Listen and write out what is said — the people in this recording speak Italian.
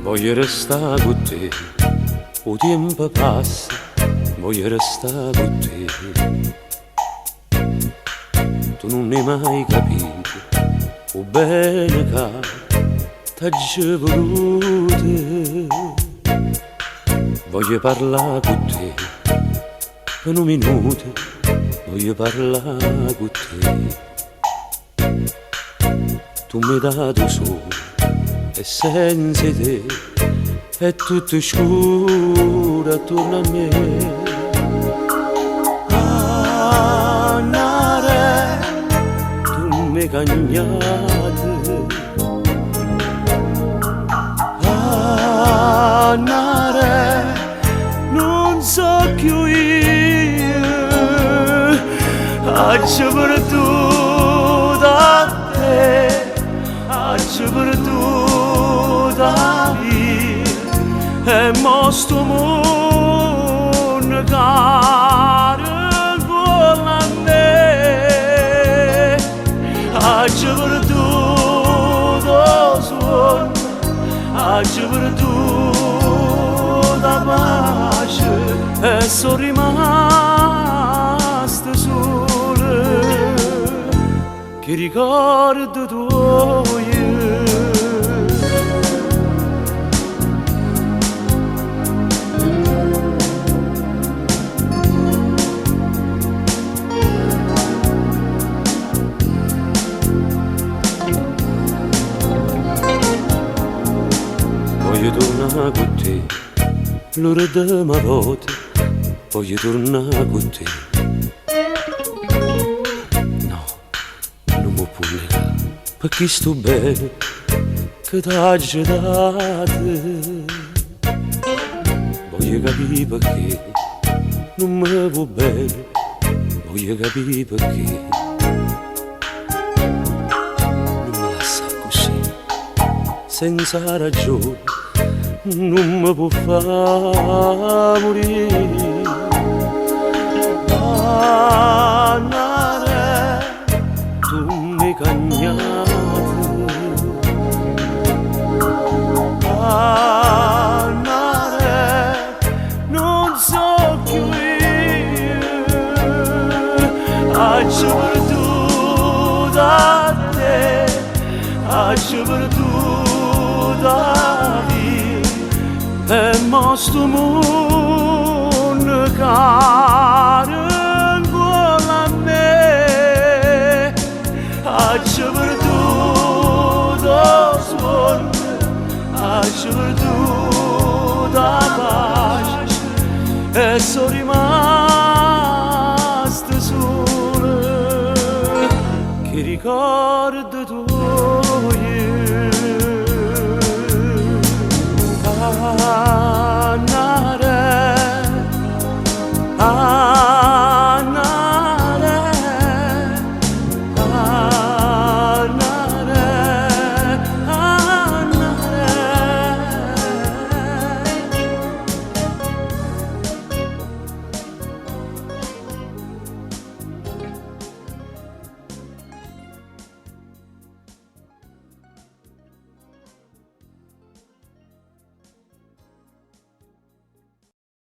Voglio restare con te, il tempo passa, voglio restare con te. Tu non hai mai capito, o bene che t'ho voluto. Voglio parlare con te, per un minuto, voglio parlare con te. Tu mi hai dato solo, e senza te è tutto scuro attorno a me. Annare, tu mi hai cagnato. Annare, non so più io, faccio per tu da te, faccio per tu da lì, e sto mondo caro vuole a me, faccio per tu da suono, faccio per tu da pace, e sono rimasto solo, che ricordo tuo. Voglio tornare con te, l'ora della volta, voglio tornare con te. No, non mi può negare, perché sto bene, che t'ho dato. Voglio capire perché, non mi vuoi bene, voglio capire perché. Non mi lascia così, senza ragione, non mi può far morire. Annare, tu mi hai cagnato. Annare, non so più io, faccio per tu da te, faccio per tu da lì, e sto mondo caro vuole a me, faccio per tu da suono, faccio per tu da pace, e sono rimasto solo, che ricordo